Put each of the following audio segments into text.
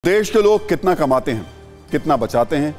देश के लोग कितना कमाते हैं, कितना बचाते हैं,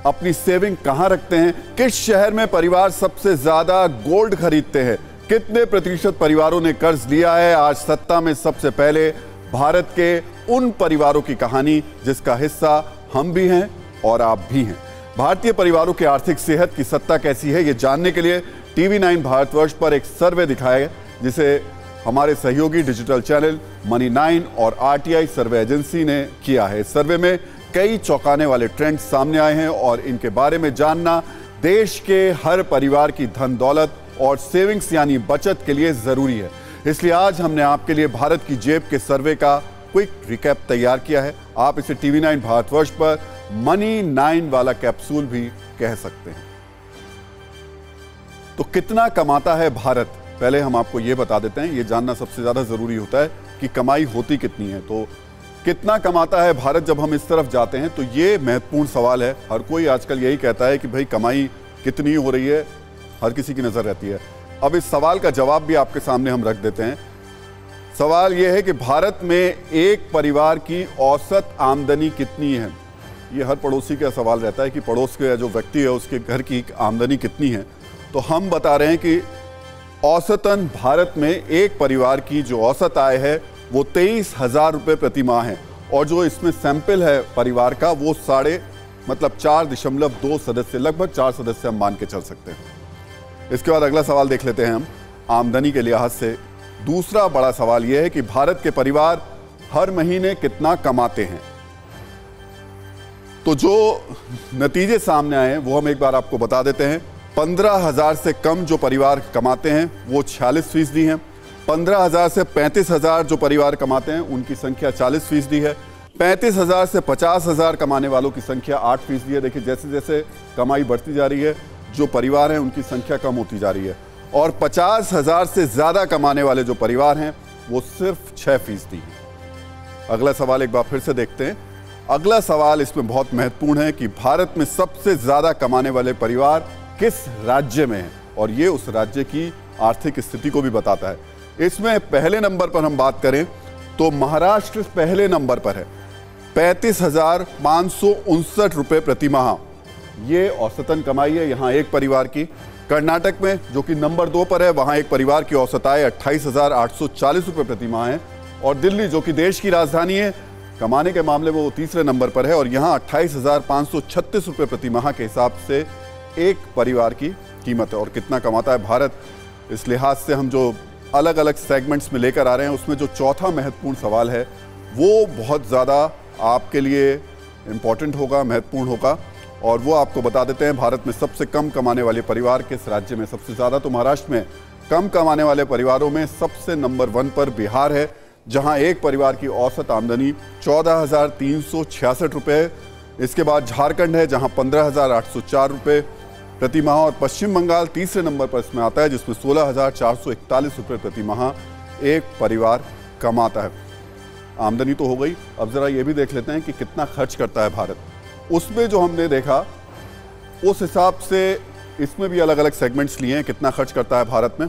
अपनी सेविंग कहां रखते हैं, किस शहर में परिवार सबसे ज्यादा गोल्ड खरीदते हैं, कितने प्रतिशत परिवारों ने कर्ज लिया है। आज सत्ता में सबसे पहले भारत के उन परिवारों की कहानी जिसका हिस्सा हम भी हैं और आप भी हैं। भारतीय परिवारों की आर्थिक सेहत की सत्ता कैसी है, ये जानने के लिए टीवी 9 भारतवर्ष पर एक सर्वे दिखाया है जिसे हमारे सहयोगी डिजिटल चैनल मनी 9 और आरटीआई सर्वे एजेंसी ने किया है। इस सर्वे में कई चौंकाने वाले ट्रेंड सामने आए हैं और इनके बारे में जानना देश के हर परिवार की धन दौलत और सेविंग्स यानी बचत के लिए जरूरी है। इसलिए आज हमने आपके लिए भारत की जेब के सर्वे का क्विक रिकैप तैयार किया है। आप इसे टीवी 9 भारतवर्ष पर मनी 9 वाला कैप्सूल भी कह सकते हैं। तो कितना कमाता है भारत, पहले हम आपको यह बता देते हैं। यह जानना सबसे ज्यादा जरूरी होता है कि कमाई होती कितनी है। तो कितना कमाता है भारत, जब हम इस तरफ जाते हैं तो यह महत्वपूर्ण सवाल है। हर कोई आजकल यही कहता है कि भाई कमाई कितनी हो रही है, हर किसी की नजर रहती है। अब इस सवाल का जवाब भी आपके सामने हम रख देते हैं। सवाल यह है कि भारत में एक परिवार की औसत आमदनी कितनी है। ये हर पड़ोसी का सवाल रहता है कि पड़ोस के जो व्यक्ति है उसके घर की आमदनी कितनी है। तो हम बता रहे हैं कि औसतन भारत में एक परिवार की जो औसत आय है वो 23,000 रुपये प्रति माह है। और जो इसमें सैंपल है परिवार का वो 4.2 सदस्य, लगभग 4 सदस्य हम मान के चल सकते हैं। इसके बाद अगला सवाल देख लेते हैं हम आमदनी के लिहाज से। दूसरा बड़ा सवाल यह है कि भारत के परिवार हर महीने कितना कमाते हैं। तो जो नतीजे सामने आए हैं वो हम एक बार आपको बता देते हैं। 15,000 से कम जो परिवार कमाते हैं वो 46% हैं। 15,000 से 35,000 जो परिवार कमाते हैं उनकी संख्या 40% है। 35,000 से 50,000 कमाने वालों की संख्या 8% है। देखिए जैसे जैसे कमाई बढ़ती जा रही है जो परिवार हैं उनकी संख्या कम होती जा रही है। और 50,000 से ज्यादा कमाने वाले जो परिवार हैं वो सिर्फ 6% हैं। अगला सवाल एक बार फिर से देखते हैं। अगला सवाल इसमें बहुत महत्वपूर्ण है कि भारत में सबसे ज्यादा कमाने वाले परिवार किस राज्य में है, और ये उस राज्य की आर्थिक स्थिति को भी बताता है। इसमें पहले नंबर पर हम बात करें तो महाराष्ट्र पहले नंबर पर है, 35,559 रुपये प्रति माह। ये औसतन कमाई है यहाँ एक परिवार की। कर्नाटक में जो कि नंबर 2 पर है, वहाँ एक परिवार की औसत आय 28,840 रुपये प्रति माह है। और दिल्ली जो कि देश की राजधानी है, कमाने के मामले में वो तीसरे नंबर पर है और यहाँ 28,536 रुपये प्रति माह के हिसाब से एक परिवार की कीमत है। और कितना कमाता है भारत, इस लिहाज से हम जो अलग अलग सेगमेंट्स में लेकर आ रहे हैं उसमें जो चौथा महत्वपूर्ण सवाल है वो बहुत ज़्यादा आपके लिए इम्पॉर्टेंट होगा, महत्वपूर्ण होगा। और वो आपको बता देते हैं भारत में सबसे कम कमाने वाले परिवार किस राज्य में। सबसे ज़्यादा तो महाराष्ट्र में। कम कमाने वाले परिवारों में सबसे नंबर 1 पर बिहार है, जहां एक परिवार की औसत आमदनी 14,366 रुपये है। इसके बाद झारखंड है जहां 15,804 रुपये प्रति माह। और पश्चिम बंगाल तीसरे नंबर पर इसमें आता है जिसमें 16,441 रुपये प्रति माह एक परिवार कमाता है। आमदनी तो हो गई, अब ज़रा ये भी देख लेते हैं कि कितना खर्च करता है भारत। उसमें जो हमने देखा उस हिसाब से इसमें भी अलग अलग सेगमेंट्स लिए हैं कितना खर्च करता है भारत में।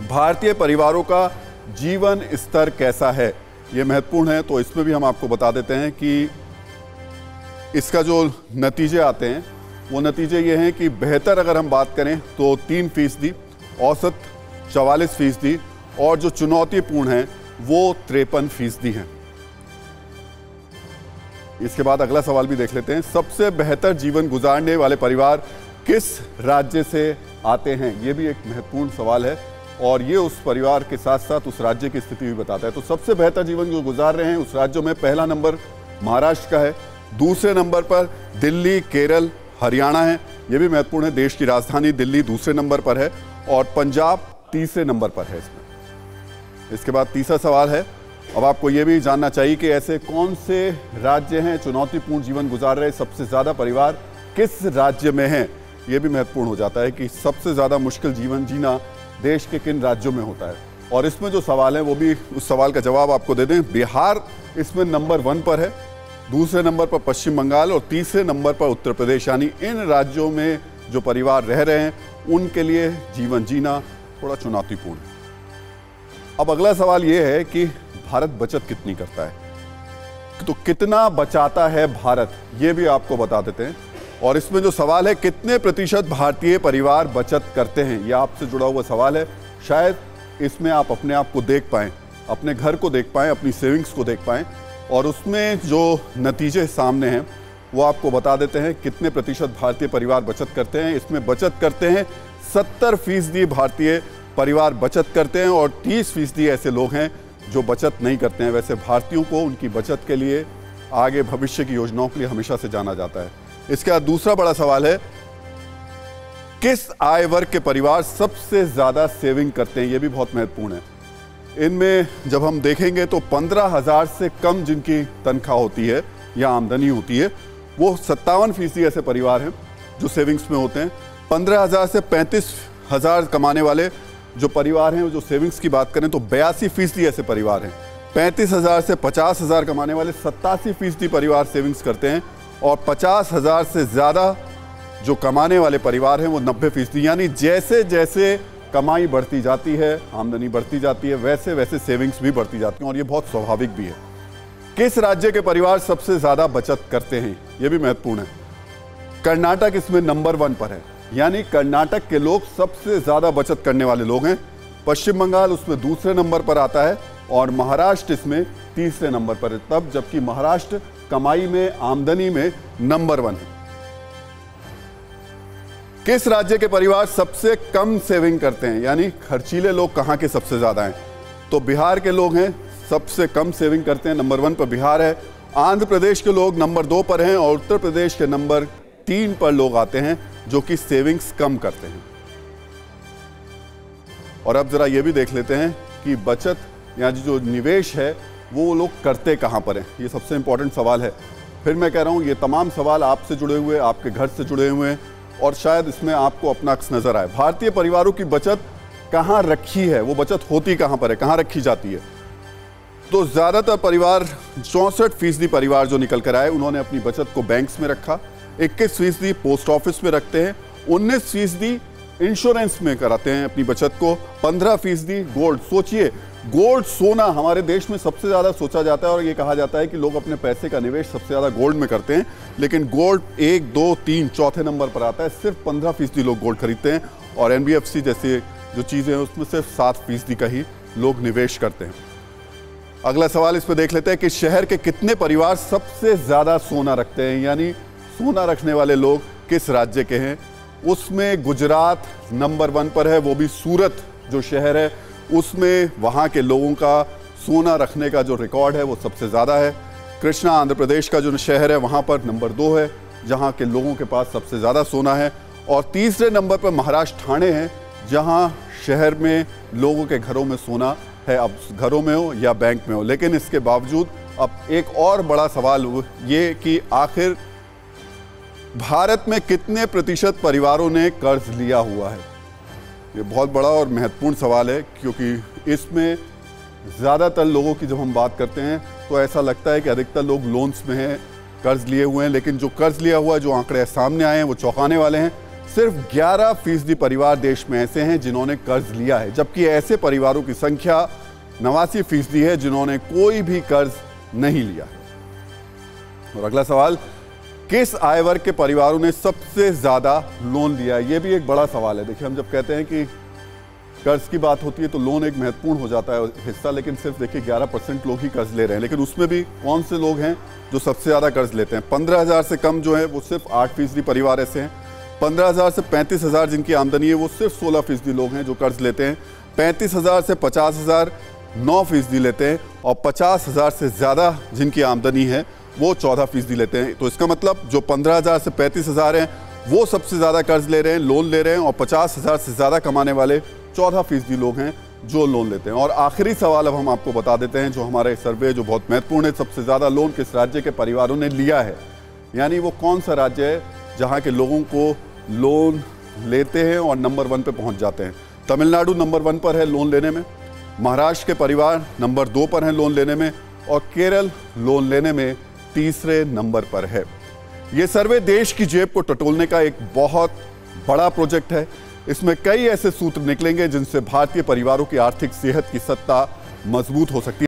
भारतीय परिवारों का जीवन स्तर कैसा है ये महत्वपूर्ण है। तो इसमें भी हम आपको बता देते हैं कि इसका जो नतीजे आते हैं वो नतीजे ये हैं कि बेहतर अगर हम बात करें तो 3%, औसत 44% और जो चुनौतीपूर्ण है वो 53% हैं। इसके बाद अगला सवाल भी देख लेते हैं। सबसे बेहतर जीवन गुजारने वाले परिवार किस राज्य से आते हैं, ये भी एक महत्वपूर्ण सवाल है और ये उस परिवार के साथ साथ उस राज्य की स्थिति भी बताता है। तो सबसे बेहतर जीवन जो गुजार रहे हैं उस राज्यों में पहला नंबर महाराष्ट्र का है, दूसरे नंबर पर दिल्ली, केरल, हरियाणा है। ये भी महत्वपूर्ण है, देश की राजधानी दिल्ली दूसरे नंबर पर है और पंजाब तीसरे नंबर पर है इसमें। इसके बाद तीसरा सवाल है, अब आपको ये भी जानना चाहिए कि ऐसे कौन से राज्य हैं चुनौतीपूर्ण जीवन गुजार रहे, सबसे ज़्यादा परिवार किस राज्य में हैं। ये भी महत्वपूर्ण हो जाता है कि सबसे ज़्यादा मुश्किल जीवन जीना देश के किन राज्यों में होता है। और इसमें जो सवाल है वो भी उस सवाल का जवाब आपको दे दें। बिहार इसमें नंबर 1 पर है, दूसरे नंबर पर पश्चिम बंगाल और तीसरे नंबर पर उत्तर प्रदेश। यानी इन राज्यों में जो परिवार रह रहे हैं उनके लिए जीवन जीना थोड़ा चुनौतीपूर्ण है। अब अगला सवाल ये है कि भारत बचत कितनी करता है। तो कितना बचाता है भारत, ये भी आपको बता देते हैं। और इसमें जो सवाल है, कितने प्रतिशत भारतीय परिवार बचत करते हैं, ये आपसे जुड़ा हुआ सवाल है। शायद इसमें आप अपने आप को देख पाएं, अपने घर को देख पाएं, अपनी सेविंग्स को देख पाएं, और उसमें जो नतीजे सामने हैं वो आपको बता देते हैं कितने प्रतिशत भारतीय परिवार बचत करते हैं। इसमें बचत करते हैं 70% भारतीय परिवार बचत करते हैं, और 30% ऐसे लोग हैं जो बचत नहीं करते हैं। वैसे भारतीयों को उनकी बचत के लिए आगे भविष्य की योजनाओं के लिए हमेशा से जाना जाता है। इसके बाद दूसरा बड़ा सवाल है, किस आय वर्ग के परिवार सबसे ज्यादा सेविंग करते हैं, यह भी बहुत महत्वपूर्ण है। इनमें जब हम देखेंगे तो 15,000 से कम जिनकी तनख्वाह होती है या आमदनी होती है, वो 57% ऐसे परिवार हैं जो सेविंग्स में होते हैं। 15,000 से 35,000 कमाने वाले जो परिवार हैं, जो सेविंग्स की बात करें तो 82% ऐसे परिवार हैं। 35,000 से 50,000 कमाने वाले 87% परिवार सेविंग्स करते हैं, और 50,000 से ज़्यादा जो कमाने वाले परिवार हैं वो 90%। यानी जैसे जैसे कमाई बढ़ती जाती है, आमदनी बढ़ती जाती है, वैसे वैसे सेविंग्स भी बढ़ती जाती हैं, और ये बहुत स्वाभाविक भी है। किस राज्य के परिवार सबसे ज़्यादा बचत करते हैं, ये भी महत्वपूर्ण है। कर्नाटक इसमें नंबर 1 पर है, यानी कर्नाटक के लोग सबसे ज़्यादा बचत करने वाले लोग हैं। पश्चिम बंगाल उसमें दूसरे नंबर पर आता है, और महाराष्ट्र इसमें तीसरे नंबर पर है, तब जबकि महाराष्ट्र कमाई में, आमदनी में नंबर 1 है। किस राज्य के परिवार सबसे कम सेविंग करते हैं, यानी खर्चीले लोग कहां के सबसे ज्यादा हैं? तो बिहार के लोग हैं, सबसे कम सेविंग करते हैं, नंबर 1 पर बिहार है। आंध्र प्रदेश के लोग नंबर 2 पर हैं, और उत्तर प्रदेश के नंबर 3 पर लोग आते हैं जो कि सेविंग्स कम करते हैं। और अब जरा ये भी देख लेते हैं कि बचत या जो निवेश है वो लोग करते कहां पर हैं, ये सबसे इंपॉर्टेंट सवाल है। फिर मैं कह रहा हूं, ये तमाम सवाल आपसे जुड़े हुए, आपके घर से जुड़े हुए हैं, और शायद इसमें आपको अपना अक्स नजर आए। भारतीय परिवारों की बचत कहां रखी है, वो बचत होती कहां पर है, कहां रखी जाती है? तो ज्यादातर परिवार, 64% परिवार जो निकल कर आए, उन्होंने अपनी बचत को बैंक्स में रखा, 21% पोस्ट ऑफिस में रखते हैं, 19% इंश्योरेंस में कराते हैं अपनी बचत को, 15% गोल्ड। सोचिए, गोल्ड, सोना हमारे देश में सबसे ज़्यादा सोचा जाता है, और ये कहा जाता है कि लोग अपने पैसे का निवेश सबसे ज़्यादा गोल्ड में करते हैं, लेकिन गोल्ड 1, 2, 3, चौथे नंबर पर आता है। सिर्फ 15% लोग गोल्ड खरीदते हैं, और NBFC जैसे जो चीज़ें हैं उसमें सिर्फ 7% का ही लोग निवेश करते हैं। अगला सवाल इस पर देख लेते हैं कि शहर के कितने परिवार सबसे ज़्यादा सोना रखते हैं, यानी सोना रखने वाले लोग किस राज्य के हैं? उसमें गुजरात नंबर 1 पर है, वो भी सूरत जो शहर है उसमें वहाँ के लोगों का सोना रखने का जो रिकॉर्ड है वो सबसे ज़्यादा है। कृष्णा आंध्र प्रदेश का जो शहर है वहाँ पर नंबर 2 है, जहाँ के लोगों के पास सबसे ज़्यादा सोना है। और तीसरे नंबर पर महाराष्ट्र ठाणे है, जहाँ शहर में लोगों के घरों में सोना है, अब घरों में हो या बैंक में हो। लेकिन इसके बावजूद अब एक और बड़ा सवाल ये कि आखिर भारत में कितने प्रतिशत परिवारों ने कर्ज लिया हुआ है? ये बहुत बड़ा और महत्वपूर्ण सवाल है, क्योंकि इसमें ज़्यादातर लोगों की जब हम बात करते हैं तो ऐसा लगता है कि अधिकतर लोग लोन्स में हैं, कर्ज लिए हुए हैं। लेकिन जो कर्ज लिया हुआ है, जो आंकड़े सामने आए हैं वो चौंकाने वाले हैं। सिर्फ 11% परिवार देश में ऐसे हैं जिन्होंने कर्ज लिया है, जबकि ऐसे परिवारों की संख्या 89% है जिन्होंने कोई भी कर्ज नहीं लिया। और अगला सवाल, किस आय वर्ग के परिवारों ने सबसे ज्यादा लोन लिया? ये भी एक बड़ा सवाल है। देखिए, हम जब कहते हैं कि कर्ज की बात होती है तो लोन एक महत्वपूर्ण हो जाता है हिस्सा, लेकिन सिर्फ देखिए 11% लोग ही कर्ज ले रहे हैं। लेकिन उसमें भी कौन से लोग हैं जो सबसे ज्यादा कर्ज लेते हैं? 15,000 से कम जो है वो सिर्फ 8% परिवार ऐसे हैं। 15,000 से 35,000 जिनकी आमदनी है वो सिर्फ 16% लोग हैं जो कर्ज लेते हैं। 35,000 से 50,000 9% लेते हैं, और 50,000 से ज़्यादा जिनकी आमदनी है वो 14% लेते हैं। तो इसका मतलब जो 15,000 से 35,000 हैं वो सबसे ज़्यादा कर्ज ले रहे हैं, लोन ले रहे हैं, और 50,000 से ज़्यादा कमाने वाले 14% लोग हैं जो लोन लेते हैं। और आखिरी सवाल अब हम आपको बता देते हैं, जो हमारे सर्वे जो बहुत महत्वपूर्ण है, सबसे ज़्यादा लोन किस राज्य के परिवारों ने लिया है, यानी वो कौन सा राज्य है जहाँ के लोगों को लोन लेते हैं और नंबर 1 पे पहुँच जाते हैं। तमिलनाडु नंबर 1 पर है लोन लेने में, महाराष्ट्र के परिवार नंबर 2 पर हैं लोन लेने में, और केरल लोन लेने में तीसरे नंबर पर है। यह सर्वे देश की जेब को टटोलने का एक बहुत बड़ा प्रोजेक्ट है। इसमें कई ऐसे सूत्र निकलेंगे जिनसे भारतीय परिवारों की आर्थिक सेहत की सत्ता मजबूत हो सकती है।